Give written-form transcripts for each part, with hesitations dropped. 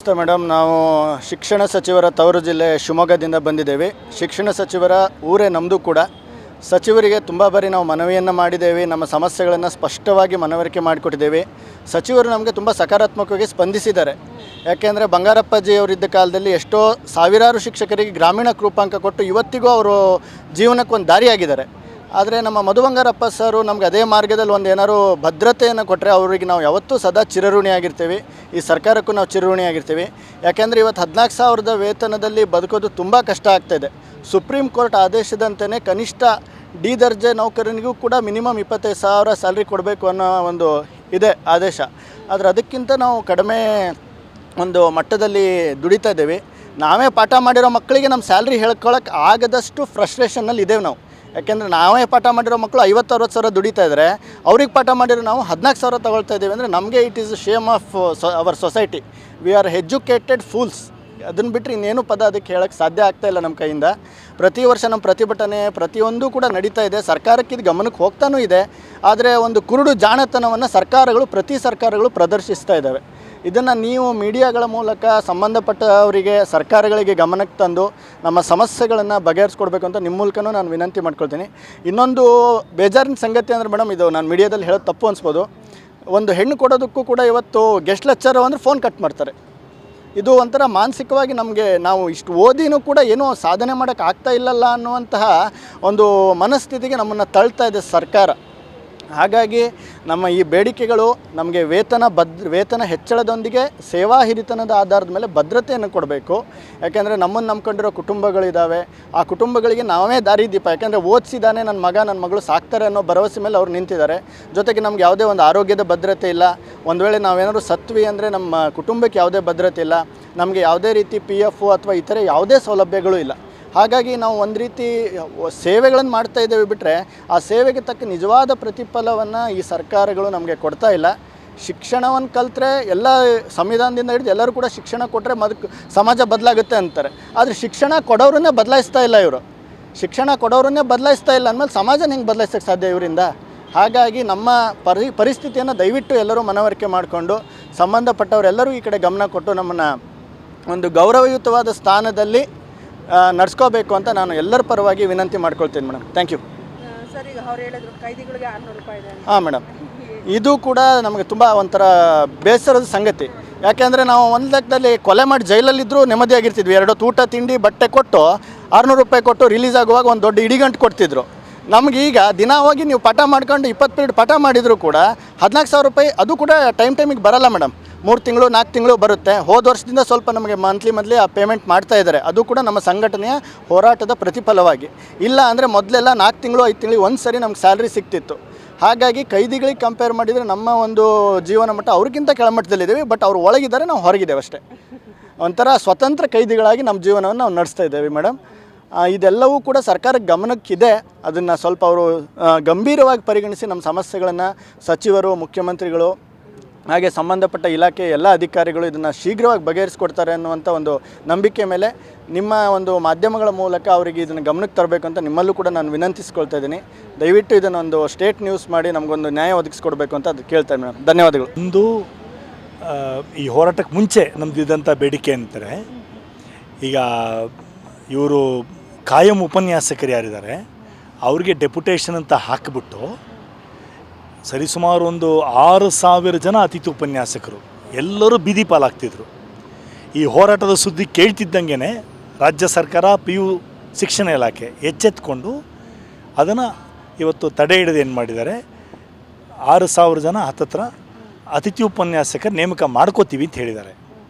ನಮಸ್ತೆ ಮೇಡಮ್, ನಾವು ಶಿಕ್ಷಣ ಸಚಿವರ ತವರು ಜಿಲ್ಲೆ ಶಿವಮೊಗ್ಗದಿಂದ ಬಂದಿದ್ದೇವೆ. ಶಿಕ್ಷಣ ಸಚಿವರ ಊರೇ ನಮ್ಮದು ಕೂಡ. ಸಚಿವರಿಗೆ ತುಂಬ ಬಾರಿ ನಾವು ಮನವಿಯನ್ನು ಮಾಡಿದ್ದೇವೆ, ನಮ್ಮ ಸಮಸ್ಯೆಗಳನ್ನು ಸ್ಪಷ್ಟವಾಗಿ ಮನವರಿಕೆ ಮಾಡಿಕೊಟ್ಟಿದ್ದೇವೆ. ಸಚಿವರು ನಮಗೆ ತುಂಬ ಸಕಾರಾತ್ಮಕವಾಗಿ ಸ್ಪಂದಿಸಿದ್ದಾರೆ. ಯಾಕೆಂದರೆ ಬಂಗಾರಪ್ಪಾಜಿಯವರಿದ್ದ ಕಾಲದಲ್ಲಿ ಎಷ್ಟೋ ಸಾವಿರಾರು ಶಿಕ್ಷಕರಿಗೆ ಗ್ರಾಮೀಣ ಕೃಪಾಂಕ ಕೊಟ್ಟು ಇವತ್ತಿಗೂ ಅವರು ಜೀವನಕ್ಕೆ ಒಂದು ದಾರಿಯಾಗಿದ್ದಾರೆ. ಆದರೆ ನಮ್ಮ ಮಧು ಬಂಗಾರಪ್ಪ ಸರು ನಮ್ಗೆ ಅದೇ ಮಾರ್ಗದಲ್ಲಿ ಒಂದು ಏನಾದ್ರು ಭದ್ರತೆಯನ್ನು ಕೊಟ್ಟರೆ ಅವರಿಗೆ ನಾವು ಯಾವತ್ತೂ ಸದಾ ಚಿರಋಣಿಯಾಗಿರ್ತೀವಿ. ಈ ಸರ್ಕಾರಕ್ಕೂ ನಾವು ಚಿರಋಣಿಯಾಗಿರ್ತೀವಿ. ಯಾಕೆಂದರೆ ಇವತ್ತು 14,000 ವೇತನದಲ್ಲಿ ಬದುಕೋದು ತುಂಬ ಕಷ್ಟ ಆಗ್ತಾಯಿದೆ. ಸುಪ್ರೀಂ ಕೋರ್ಟ್ ಆದೇಶದಂತೆಯೇ ಕನಿಷ್ಠ ಡಿ ದರ್ಜೆ ನೌಕರನಿಗೂ ಕೂಡ ಮಿನಿಮಮ್ 25,000 ಸ್ಯಾಲ್ರಿ ಕೊಡಬೇಕು ಅನ್ನೋ ಒಂದು ಇದೆ ಆದೇಶ. ಆದರೆ ಅದಕ್ಕಿಂತ ನಾವು ಕಡಿಮೆ ಒಂದು ಮಟ್ಟದಲ್ಲಿ ದುಡಿತಾ ಇದ್ದೇವೆ. ನಾವೇ ಪಾಠ ಮಾಡಿರೋ ಮಕ್ಕಳಿಗೆ ನಮ್ಮ ಸ್ಯಾಲ್ರಿ ಹೇಳ್ಕೊಳ್ಳೋಕೆ ಆಗದಷ್ಟು ಫ್ರಸ್ಟ್ರೇಷನ್ನಲ್ಲಿ ಇದ್ದೇವೆ ನಾವು. ಯಾಕೆಂದರೆ ನಾವೇ ಪಾಠ ಮಾಡಿರೋ ಮಕ್ಕಳು 50-60 ಸಾವಿರ ದುಡಿತಾ ಇದ್ದಾರೆ, ಅವ್ರಿಗೆ ಪಾಠ ಮಾಡಿರೋ ನಾವು 14,000 ತಗೊಳ್ತಾ ಇದ್ದೀವಿ. ಅಂದರೆ ನಮಗೆ it is shame of our society. We are educated fools. ಅದನ್ನು ಬಿಟ್ಟರೆ ಇನ್ನೇನು ಪದ ಅದಕ್ಕೆ ಹೇಳೋಕ್ಕೆ ಸಾಧ್ಯ ಆಗ್ತಾಯಿಲ್ಲ ನಮ್ಮ ಕೈಯಿಂದ. ಪ್ರತಿ ವರ್ಷ ನಮ್ಮ ಪ್ರತಿಭಟನೆ ಪ್ರತಿಯೊಂದು ಕೂಡ ನಡೀತಾ ಇದೆ. ಸರ್ಕಾರಕ್ಕೆ ಇದು ಗಮನಕ್ಕೆ ಹೋಗ್ತಾನೂ ಇದೆ. ಆದರೆ ಒಂದು ಕುರುಡು ಜಾಣತನವನ್ನು ಪ್ರತಿ ಸರ್ಕಾರಗಳು ಪ್ರದರ್ಶಿಸ್ತಾ ಇದ್ದಾವೆ. ಇದನ್ನು ನೀವು ಮೀಡಿಯಾಗಳ ಮೂಲಕ ಸಂಬಂಧಪಟ್ಟವರಿಗೆ ಸರ್ಕಾರಗಳಿಗೆ ಗಮನಕ್ಕೆ ತಂದು ನಮ್ಮ ಸಮಸ್ಯೆಗಳನ್ನು ಬಗೆಹರಿಸ್ಕೊಡ್ಬೇಕು ಅಂತ ನಿಮ್ಮ ಮೂಲಕನೂ ನಾನು ವಿನಂತಿ ಮಾಡ್ಕೊಳ್ತೀನಿ. ಇನ್ನೊಂದು ಬೇಜಾರಿನ ಸಂಗತಿ ಅಂದರೆ ಮೇಡಮ್, ಇದು ನಾನು ಮೀಡಿಯಾದಲ್ಲಿ ಹೇಳೋದು ತಪ್ಪು ಅನಿಸ್ಬೋದು. ಒಂದು ಹೆಣ್ಣು ಕೊಡೋದಕ್ಕೂ ಕೂಡ ಇವತ್ತು ಗೆಸ್ಟ್ ಲೆಕ್ಚರ್ ಅಂದರೆ ಫೋನ್ ಕಟ್ ಮಾಡ್ತಾರೆ. ಇದು ಒಂಥರ ಮಾನಸಿಕವಾಗಿ ನಮಗೆ ನಾವು ಇಷ್ಟು ಓದಿನೂ ಕೂಡ ಏನೋ ಸಾಧನೆ ಮಾಡೋಕ್ಕೆ ಆಗ್ತಾ ಇಲ್ಲಲ್ಲ ಅನ್ನುವಂತಹ ಒಂದು ಮನಸ್ಥಿತಿಗೆ ನಮ್ಮನ್ನು ತಳ್ತಾ ಇದೆ ಸರ್ಕಾರ. ಹಾಗಾಗಿ ನಮ್ಮ ಈ ಬೇಡಿಕೆಗಳು ನಮಗೆ ವೇತನ ಹೆಚ್ಚಳದೊಂದಿಗೆ ಸೇವಾ ಹಿರಿತನದ ಆಧಾರದ ಮೇಲೆ ಭದ್ರತೆಯನ್ನು ಕೊಡಬೇಕು. ಯಾಕೆಂದರೆ ನಮ್ಮನ್ನು ನಂಬ್ಕೊಂಡಿರೋ ಕುಟುಂಬಗಳಿದ್ದಾವೆ. ಆ ಕುಟುಂಬಗಳಿಗೆ ನಾವೇ ದಾರಿದೀಪ. ಯಾಕೆಂದರೆ ಓದಿಸಿದ್ದಾನೆ ನನ್ನ ಮಗ ನನ್ನ ಮಗಳು ಸಾಕ್ತಾರೆ ಅನ್ನೋ ಭರವಸೆ ಮೇಲೆ ಅವ್ರು ನಿಂತಿದ್ದಾರೆ. ಜೊತೆಗೆ ನಮ್ಗೆ ಯಾವುದೇ ಒಂದು ಆರೋಗ್ಯದ ಭದ್ರತೆ ಇಲ್ಲ. ಒಂದು ವೇಳೆ ನಾವೇನಾದ್ರು ಸತ್ವಿ ಅಂದರೆ ನಮ್ಮ ಕುಟುಂಬಕ್ಕೆ ಯಾವುದೇ ಭದ್ರತೆ ಇಲ್ಲ. ನಮಗೆ ಯಾವುದೇ ರೀತಿ PF ಅಥವಾ ಇತರೆ ಯಾವುದೇ ಸೌಲಭ್ಯಗಳು ಇಲ್ಲ. ಹಾಗಾಗಿ ನಾವು ಒಂದು ರೀತಿ ಸೇವೆಗಳನ್ನು ಮಾಡ್ತಾ ಇದ್ದೇವೆ ಬಿಟ್ಟರೆ ಆ ಸೇವೆಗೆ ತಕ್ಕ ನಿಜವಾದ ಪ್ರತಿಫಲವನ್ನು ಈ ಸರ್ಕಾರಗಳು ನಮಗೆ ಕೊಡ್ತಾ ಇಲ್ಲ. ಶಿಕ್ಷಣವನ್ನು ಕಲಿತ್ರೆ ಎಲ್ಲ ಸಂವಿಧಾನದಿಂದ ಹಿಡಿದು ಎಲ್ಲರೂ ಕೂಡ ಶಿಕ್ಷಣ ಕೊಟ್ಟರೆ ಸಮಾಜ ಬದಲಾಗುತ್ತೆ ಅಂತಾರೆ. ಆದರೆ ಶಿಕ್ಷಣ ಕೊಡೋರನ್ನೇ ಬದಲಾಯಿಸ್ತಾ ಇಲ್ಲ ಇವರು. ಶಿಕ್ಷಣ ಕೊಡೋರನ್ನೇ ಬದಲಾಯಿಸ್ತಾ ಇಲ್ಲ ಅಂದಮೇಲೆ ಸಮಾಜನ ಹೆಂಗೆ ಬದಲಾಯಿಸೋಕ್ಕೆ ಸಾಧ್ಯ ಇವರಿಂದ? ಹಾಗಾಗಿ ನಮ್ಮ ಪರಿಸ್ಥಿತಿಯನ್ನು ದಯವಿಟ್ಟು ಎಲ್ಲರೂ ಮನವರಿಕೆ ಮಾಡಿಕೊಂಡು ಸಂಬಂಧಪಟ್ಟವರೆಲ್ಲರೂ ಈ ಕಡೆ ಗಮನ ಕೊಟ್ಟು ನಮ್ಮನ್ನು ಒಂದು ಗೌರವಯುತವಾದ ಸ್ಥಾನದಲ್ಲಿ ನಡ್ಸ್ಕೋಬೇಕು ಅಂತ ನಾನು ಎಲ್ಲರ ಪರವಾಗಿ ವಿನಂತಿ ಮಾಡ್ಕೊಳ್ತೀನಿ ಮೇಡಮ್. Thank you. ಸರ್, ಈಗ ಅವ್ರು ಹೇಳಿದ್ರು ಕೈದಿಗಳಿಗೆ 600 ರೂಪಾಯಿ ಇದೆ. ಹಾಂ ಮೇಡಮ್, ಇದು ಕೂಡ ನಮಗೆ ತುಂಬ ಒಂಥರ ಬೇಸರದ ಸಂಗತಿ. ಯಾಕೆಂದರೆ ನಾವು ಒಂದು ಲೆಕ್ಕದಲ್ಲಿ ಕೊಲೆ ಮಾಡಿ ಜೈಲಲ್ಲಿದ್ದರೂ ನೆಮ್ಮದಿಯಾಗಿರ್ತಿದ್ವಿ. 2 ಊಟ ತಿಂಡಿ ಬಟ್ಟೆ ಕೊಟ್ಟು 600 ರೂಪಾಯಿ ಕೊಟ್ಟು ರಿಲೀಸ್ ಆಗುವಾಗ ಒಂದು ದೊಡ್ಡ ಇಡಿಗಂಟು ಕೊಡ್ತಿದ್ರು. ನಮಗೀಗ ದಿನ ಹೋಗಿ ನೀವು ಪಾಠ ಮಾಡ್ಕೊಂಡು 20 ಪೀರಿಯಡ್ ಪಾಠ ಮಾಡಿದರೂ ಕೂಡ 14,000 ರೂಪಾಯಿ ಅದು ಕೂಡ ಟೈಮಿಗೆ ಬರಲ್ಲ ಮೇಡಮ್. 3 ತಿಂಗಳು 4 ತಿಂಗಳು ಬರುತ್ತೆ. ಹೋದ ವರ್ಷದಿಂದ ಸ್ವಲ್ಪ ನಮಗೆ ಮಂತ್ಲಿ ಆ ಪೇಮೆಂಟ್ ಮಾಡ್ತಾ ಇದ್ದಾರೆ. ಅದು ಕೂಡ ನಮ್ಮ ಸಂಘಟನೆಯ ಹೋರಾಟದ ಪ್ರತಿಫಲವಾಗಿ. ಇಲ್ಲ ಅಂದರೆ ಮೊದಲೆಲ್ಲ 4 ತಿಂಗಳು 5 ತಿಂಗಳಿಗೆ ಒಂದು ಸರಿ ನಮ್ಗೆ ಸ್ಯಾಲ್ರಿ ಸಿಗ್ತಿತ್ತು. ಹಾಗಾಗಿ ಕೈದಿಗಳಿಗೆ ಕಂಪೇರ್ ಮಾಡಿದರೆ ನಮ್ಮ ಒಂದು ಜೀವನ ಮಟ್ಟ ಅವ್ರಿಗಿಂತ ಕೆಳಮಟ್ಟದಲ್ಲಿದ್ದೀವಿ. ಬಟ್ ಅವ್ರು ಒಳಗಿದ್ದಾರೆ, ನಾವು ಹೊರಗಿದ್ದೇವೆ ಅಷ್ಟೇ. ಒಂಥರ ಸ್ವತಂತ್ರ ಕೈದಿಗಳಾಗಿ ನಮ್ಮ ಜೀವನವನ್ನು ನಾವು ನಡೆಸ್ತಾ ಇದ್ದೇವೆ ಮೇಡಮ್. ಇದೆಲ್ಲವೂ ಕೂಡ ಸರ್ಕಾರಕ್ಕೆ ಗಮನಕ್ಕಿದೆ. ಅದನ್ನು ಸ್ವಲ್ಪ ಅವರು ಗಂಭೀರವಾಗಿ ಪರಿಗಣಿಸಿ ನಮ್ಮ ಸಮಸ್ಯೆಗಳನ್ನು ಸಚಿವರು, ಮುಖ್ಯಮಂತ್ರಿಗಳು ಹಾಗೆ ಸಂಬಂಧಪಟ್ಟ ಇಲಾಖೆ ಎಲ್ಲ ಅಧಿಕಾರಿಗಳು ಇದನ್ನು ಶೀಘ್ರವಾಗಿ ಬಗೆಹರಿಸ್ಕೊಡ್ತಾರೆ ಅನ್ನುವಂಥ ಒಂದು ನಂಬಿಕೆ ಮೇಲೆ ನಿಮ್ಮ ಒಂದು ಮಾಧ್ಯಮಗಳ ಮೂಲಕ ಅವರಿಗೆ ಇದನ್ನು ಗಮನಕ್ಕೆ ತರಬೇಕು ಅಂತ ನಿಮ್ಮಲ್ಲೂ ಕೂಡ ನಾನು ವಿನಂತಿಸ್ಕೊಳ್ತಾ ಇದ್ದೀನಿ. ದಯವಿಟ್ಟು ಇದನ್ನೊಂದು ಸ್ಟೇಟ್ ನ್ಯೂಸ್ ಮಾಡಿ ನಮಗೊಂದು ನ್ಯಾಯ ಒದಗಿಸ್ಕೊಡ್ಬೇಕು ಅಂತ ಅದು ಕೇಳ್ತಾರೆ ಮೇಡಮ್. ಧನ್ಯವಾದಗಳು. ಒಂದು ಈ ಹೋರಾಟಕ್ಕೆ ಮುಂಚೆ ನಮ್ದು ಇದ್ದಂಥ ಬೇಡಿಕೆ ಅಂತಾರೆ, ಈಗ ಇವರು ಕಾಯಂ ಉಪನ್ಯಾಸಕರು ಯಾರಿದ್ದಾರೆ ಅವ್ರಿಗೆ ಡೆಪ್ಯುಟೇಷನ್ ಅಂತ ಹಾಕಿಬಿಟ್ಟು ಸರಿಸುಮಾರು ಒಂದು 6,000 ಜನ ಅತಿಥಿ ಉಪನ್ಯಾಸಕರು ಎಲ್ಲರೂ ಬೀದಿ ಪಾಲಾಗ್ತಿದ್ರು. ಈ ಹೋರಾಟದ ಸುದ್ದಿ ಕೇಳ್ತಿದ್ದಂಗೆ ರಾಜ್ಯ ಸರ್ಕಾರ PU ಶಿಕ್ಷಣ ಇಲಾಖೆ ಎಚ್ಚೆತ್ಕೊಂಡು ಅದನ್ನು ಇವತ್ತು ತಡೆ ಹಿಡಿದು ಏನು ಮಾಡಿದ್ದಾರೆ, 6,000 ಜನ ಹತ್ತತ್ರ ಅತಿಥಿ ಉಪನ್ಯಾಸಕರು ನೇಮಕ ಮಾಡ್ಕೋತೀವಿ ಅಂತ ಹೇಳಿದ್ದಾರೆ.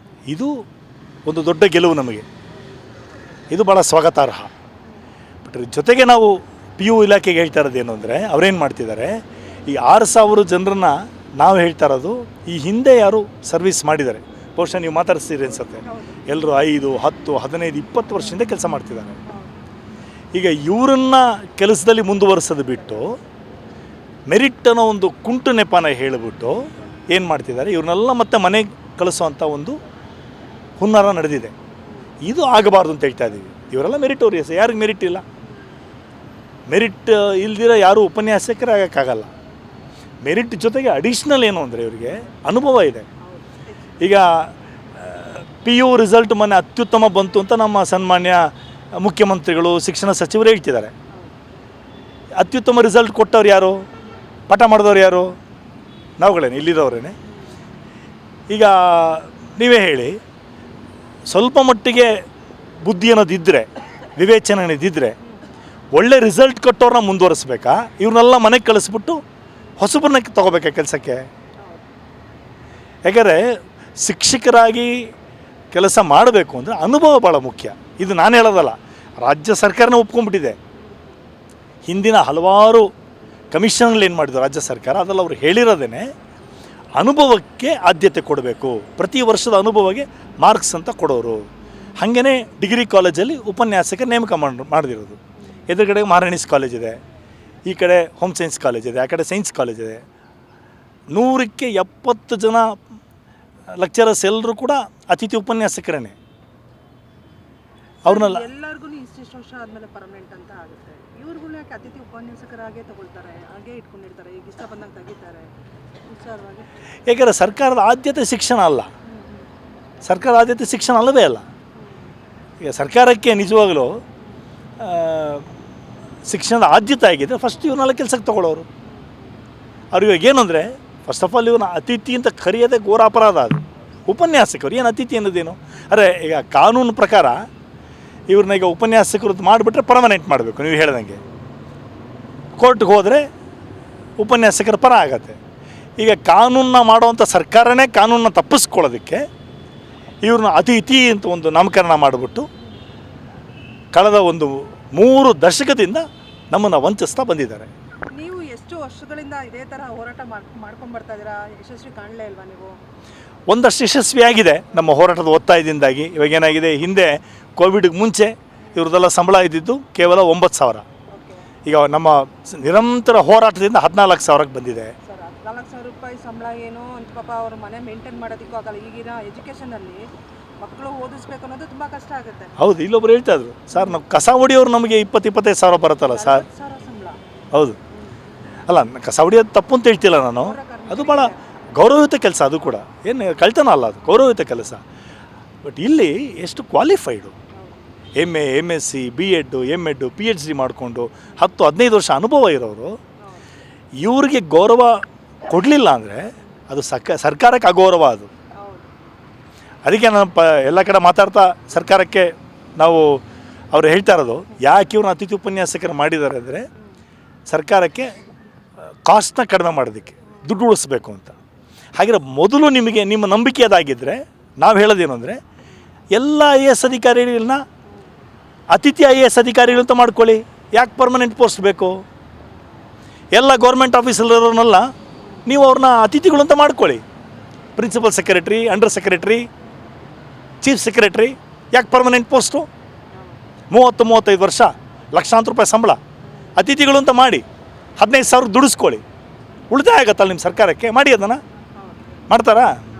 ಇದು ಒಂದು ದೊಡ್ಡ ಗೆಲುವು ನಮಗೆ. ಇದು ಭಾಳ ಸ್ವಾಗತಾರ್ಹ. ಬಟ್ ಜೊತೆಗೆ ನಾವು PU ಇಲಾಖೆಗೆ ಹೇಳ್ತಾ ಇರೋದೇನು ಅಂದರೆ ಅವರೇನು ಮಾಡ್ತಿದ್ದಾರೆ, ಈ 6,000 ಜನರನ್ನು ನಾವು ಹೇಳ್ತಾ ಇರೋದು ಈ ಹಿಂದೆ ಯಾರು ಸರ್ವಿಸ್ ಮಾಡಿದ್ದಾರೆ, ಬಹುಶಃ ನೀವು ಮಾತಾಡಿಸ್ತೀರಿ ಅನ್ಸುತ್ತೆ, ಎಲ್ಲರೂ 5, 10, 15, 20 ವರ್ಷದಿಂದ ಕೆಲಸ ಮಾಡ್ತಿದ್ದಾರೆ. ಈಗ ಇವರನ್ನು ಕೆಲಸದಲ್ಲಿ ಮುಂದುವರಿಸೋದು ಬಿಟ್ಟು ಮೆರಿಟ್ ಅನ್ನೋ ಒಂದು ಕುಂಟು ನೆಪನ ಹೇಳಿಬಿಟ್ಟು ಏನು ಮಾಡ್ತಿದ್ದಾರೆ, ಇವ್ರನ್ನೆಲ್ಲ ಮತ್ತೆ ಮನೆಗೆ ಕಳಿಸೋವಂಥ ಒಂದು ಹುನ್ನಾರ ನಡೆದಿದೆ. ಇದು ಆಗಬಾರ್ದು ಅಂತ ಹೇಳ್ತಾ ಇದ್ದೀವಿ. ಇವರೆಲ್ಲ ಮೆರಿಟೋರಿಯಸ್. ಯಾರಿಗೆ ಮೆರಿಟ್ ಇಲ್ಲ? ಮೆರಿಟ್ ಇಲ್ದಿರ ಯಾರೂ ಉಪನ್ಯಾಸಕರಾಗೋಕ್ಕಾಗಲ್ಲ. ಮೆರಿಟ್ ಜೊತೆಗೆ ಅಡಿಷ್ನಲ್ ಏನು ಅಂದರೆ ಇವರಿಗೆ ಅನುಭವ ಇದೆ. ಈಗ PU ರಿಸಲ್ಟ್ ಮೊನ್ನೆ ಅತ್ಯುತ್ತಮ ಬಂತು ಅಂತ ನಮ್ಮ ಸನ್ಮಾನ್ಯ ಮುಖ್ಯಮಂತ್ರಿಗಳು ಶಿಕ್ಷಣ ಸಚಿವರು ಹೇಳ್ತಿದ್ದಾರೆ. ಅತ್ಯುತ್ತಮ ರಿಸಲ್ಟ್ ಕೊಟ್ಟವ್ರು ಯಾರು? ಪಾಠ ಮಾಡಿದವ್ರು ಯಾರು? ನಾವುಗಳೇನೆ, ಇಲ್ಲಿರೋರೇನೆ. ಈಗ ನೀವೇ ಹೇಳಿ, ಸ್ವಲ್ಪ ಮಟ್ಟಿಗೆ ಬುದ್ಧಿ ಅನ್ನೋದಿದ್ದರೆ, ವಿವೇಚನೆ ಅನ್ನೋದಿದ್ದರೆ ಒಳ್ಳೆ ರಿಸಲ್ಟ್ ಕೊಟ್ಟವ್ರನ್ನ ಮುಂದುವರಿಸ್ಬೇಕಾ? ಇವ್ರನ್ನೆಲ್ಲ ಮನೆಗೆ ಕಳಿಸ್ಬಿಟ್ಟು ಹೊಸಬ್ರನ್ನ ತೊಗೋಬೇಕಾ ಕೆಲಸಕ್ಕೆ? ಯಾಕಂದರೆ ಶಿಕ್ಷಕರಾಗಿ ಕೆಲಸ ಮಾಡಬೇಕು ಅಂದರೆ ಅನುಭವ ಭಾಳ ಮುಖ್ಯ. ಇದು ನಾನು ಹೇಳೋದಲ್ಲ, ರಾಜ್ಯ ಸರ್ಕಾರನೇ ಒಪ್ಕೊಂಡ್ಬಿಟ್ಟಿದೆ. ಹಿಂದಿನ ಹಲವಾರು ಕಮಿಷನ್ಗಳು ಏನು ಮಾಡಿದ್ರು ರಾಜ್ಯ ಸರ್ಕಾರ, ಅದೆಲ್ಲ ಅವ್ರು ಹೇಳಿರೋದೇ ಅನುಭವಕ್ಕೆ ಆದ್ಯತೆ ಕೊಡಬೇಕು, ಪ್ರತಿ ವರ್ಷದ ಅನುಭವಕ್ಕೆ ಮಾರ್ಕ್ಸ್ ಅಂತ ಕೊಡೋರು. ಹಾಗೆಯೇ ಡಿಗ್ರಿ ಕಾಲೇಜಲ್ಲಿ ಉಪನ್ಯಾಸಕ ನೇಮಕ ಮಾಡಿದಿರೋದು. ಎದುರುಗಡೆ ಮಹಾರಾಣೀಸ್ ಕಾಲೇಜ್ ಇದೆ, ಈ ಕಡೆ ಹೋಮ್ ಸೈನ್ಸ್ ಕಾಲೇಜ್ ಇದೆ, ಆ ಕಡೆ ಸೈನ್ಸ್ ಕಾಲೇಜ್ ಇದೆ. 100ಕ್ಕೆ 70 ಜನ ಲೆಕ್ಚರರ್ಸ್ ಎಲ್ಲರೂ ಕೂಡ ಅತಿಥಿ ಉಪನ್ಯಾಸಕರೇ. ಅವ್ರನ್ನೆಲ್ಲ ಎಲ್ಲರಿಗೂ ಇಷ್ಟಿಷ್ಟು ವರ್ಷ ಆದಮೇಲೆ ಪರ್ಮನೆಂಟ್ ಅಂತ ಆಗುತ್ತೆ. ಇವ್ರುಗಳು ಯಾಕೆ ಅತಿಥಿ ಉಪನ್ಯಾಸಕರಾಗೇ ತಗೊಳ್ತಾರೆ, ಹಾಗೇ ಇಟ್ಕೊಂಡಿರ್ತಾರೆ, ಈಗ ಇಷ್ಟ ಬಂದಂಗೆ ತೆಗಿತಾರೆ ವಿಚಾರವಾಗಿ? ಏಕೆಂದರೆ ಸರ್ಕಾರದ ಆದ್ಯತೆ ಶಿಕ್ಷಣ ಅಲ್ಲ, ಸರ್ಕಾರ ಆದ್ಯತೆ ಶಿಕ್ಷಣ ಅಲ್ಲವೇ ಅಲ್ಲ. ಈಗ ಸರ್ಕಾರಕ್ಕೆ ನಿಜವಾಗಲೂ ಶಿಕ್ಷಣದ ಆದ್ಯತೆ ಆಗಿದೆ, ಫಸ್ಟ್ ಇವ್ರನ್ನೆಲ್ಲ ಕೆಲಸಕ್ಕೆ ತೊಗೊಳ್ಳೋರು. ಅವ್ರಿಗೆ ಏನು ಅಂದರೆ, ಫಸ್ಟ್ ಆಫ್ ಆಲ್ ಇವ್ರನ್ನ ಅತಿಥಿ ಅಂತ ಕರೆಯೋದೇ ಘೋರ ಅಪರಾಧ. ಅದು ಉಪನ್ಯಾಸಕರು ಏನು ಅತಿಥಿ ಅನ್ನೋದೇನು? ಅರೆ, ಈಗ ಕಾನೂನು ಪ್ರಕಾರ ಇವ್ರನ್ನ ಈಗ ಉಪನ್ಯಾಸಕರು ಮಾಡಿಬಿಟ್ರೆ ಪರ್ಮನೆಂಟ್ ಮಾಡಬೇಕು. ನೀವು ಹೇಳ್ದಂಗೆ ಕೋರ್ಟ್ಗೆ ಹೋದರೆ ಉಪನ್ಯಾಸಕರ ಪರ ಆಗತ್ತೆ. ಈಗ ಕಾನೂನನ್ನ ಮಾಡೋವಂಥ ಸರ್ಕಾರನೇ ಕಾನೂನನ್ನ ತಪ್ಪಿಸ್ಕೊಳ್ಳೋದಕ್ಕೆ ಇವ್ರನ್ನ ಅತಿಥಿ ಅಂತ ಒಂದು ನಾಮಕರಣ ಮಾಡಿಬಿಟ್ಟು ಕಳೆದ ಒಂದು 3 ದಶಕದಿಂದ ನಮ್ಮನ್ನು ವಂಚಿಸ್ತಾ ಬಂದಿದ್ದಾರೆ. ನೀವು ಎಷ್ಟು ವರ್ಷಗಳಿಂದ ಇದೇ ಥರ ಹೋರಾಟ ಮಾಡ್ಕೊಂಡು ಬರ್ತಾ ಇದ್ದೀರಾ, ಯಶಸ್ವಿ ಕಾಣಲೇ ಇಲ್ವಾ ನೀವು? ಒಂದಷ್ಟು ಯಶಸ್ವಿಯಾಗಿದೆ ನಮ್ಮ ಹೋರಾಟದ ಒತ್ತಾಯದಿಂದಾಗಿ. ಇವಾಗ ಏನಾಗಿದೆ, ಹಿಂದೆ ಕೋವಿಡ್ಗೆ ಮುಂಚೆ ಇವ್ರದ್ದೆಲ್ಲ ಸಂಬಳ ಇದ್ದಿದ್ದು ಕೇವಲ 9,000. ಈಗ ನಮ್ಮ ನಿರಂತರ ಹೋರಾಟದಿಂದ 14,000ಕ್ಕೆ ಬಂದಿದೆ. ಸರ್, 14,000 ರೂಪಾಯಿ ಸಂಬಳ ಏನು ಅಂತ ಪಾಪ ಅವ್ರ ಮನೆ ಮೇಂಟೈನ್ ಮಾಡೋದಕ್ಕೂ ಆಗಲ್ಲ. ಈಗಿನ ಎಜುಕೇಷನಲ್ಲಿ ಮಕ್ಕಳು ಓದಿಸ್ಬೇಕು ಅನ್ನೋದು ತುಂಬ ಕಷ್ಟ ಆಗುತ್ತೆ. ಹೌದು, ಇಲ್ಲೊಬ್ರು ಹೇಳ್ತಾ ಇದ್ರು, ಸರ್ ನಾವು ಕಸ ಹೊಡಿಯೋರು ನಮಗೆ 20-25 ಸಾವಿರ ಬರುತ್ತಲ್ಲ ಸರ್. ಸಂಬಳ. ಹೌದು, ಅಲ್ಲ ಕಸ ಹೊಡಿಯೋದು ತಪ್ಪು ಅಂತ ಹೇಳ್ತಿಲ್ಲ ನಾನು, ಅದು ಭಾಳ ಗೌರವಯುತ ಕೆಲಸ. ಅದು ಕೂಡ ಏನು ಕಳ್ತನ ಅಲ್ಲ, ಅದು ಗೌರವಯುತ ಕೆಲಸ. ಬಟ್ ಇಲ್ಲಿ ಎಷ್ಟು qualified, MA, MSc, B.Ed, M.Ed, PhD ಮಾಡಿಕೊಂಡು 10-15 ವರ್ಷ ಅನುಭವ ಇರೋರು ಇವ್ರಿಗೆ ಗೌರವ ಕೊಡಲಿಲ್ಲ ಅಂದರೆ ಅದು ಸರ್ಕಾರಕ್ಕೆ ಅಗೌರವ. ಅದು ಅದಕ್ಕೆ ನಾನು ಎಲ್ಲ ಕಡೆ ಮಾತಾಡ್ತಾ ಸರ್ಕಾರಕ್ಕೆ ನಾವು ಅವ್ರು ಹೇಳ್ತಾ ಇರೋದು, ಯಾಕೆ ಇವ್ರನ್ನ ಅತಿಥಿ ಉಪನ್ಯಾಸಕರು ಮಾಡಿದ್ದಾರೆ ಅಂದರೆ ಸರ್ಕಾರಕ್ಕೆ ಕಾಸ್ಟ್ನ ಕಡಿಮೆ ಮಾಡೋದಕ್ಕೆ, ದುಡ್ಡು ಉಳಿಸ್ಬೇಕು ಅಂತ. ಹಾಗೆ ಮೊದಲು ನಿಮಗೆ ನಿಮ್ಮ ನಂಬಿಕೆ ಅದಾಗಿದ್ದರೆ ನಾವು ಹೇಳೋದೇನು ಅಂದರೆ, ಎಲ್ಲ IAS ಅಧಿಕಾರಿಗಳನ್ನ ಅತಿಥಿ IAS ಅಧಿಕಾರಿಗಳು ಅಂತ ಮಾಡ್ಕೊಳ್ಳಿ. ಯಾಕೆ ಪರ್ಮನೆಂಟ್ ಪೋಸ್ಟ್ ಬೇಕು? ಎಲ್ಲ ಗೌರ್ಮೆಂಟ್ ಆಫೀಸಲ್ಲಿರೋರನ್ನೆಲ್ಲ ನೀವು ಅವ್ರನ್ನ ಅತಿಥಿಗಳು ಅಂತ ಮಾಡ್ಕೊಳ್ಳಿ. Principal secretary, under secretary, chief secretary, ಯಾಕೆ ಪರ್ಮನೆಂಟ್ ಪೋಸ್ಟು? 30-35 ವರ್ಷ ಲಕ್ಷಾಂತರ ರೂಪಾಯಿ ಸಂಬಳ, ಅತಿಥಿಗಳು ಅಂತ ಮಾಡಿ 15,000 ದುಡಿಸ್ಕೊಳ್ಳಿ. ಉಳಿತಾಯ ಆಗತ್ತಲ್ಲ ನಿಮ್ಮ ಸರ್ಕಾರಕ್ಕೆ. ಮಾಡಿ, ಅದನ್ನು ಮಾಡ್ತಾರಾ?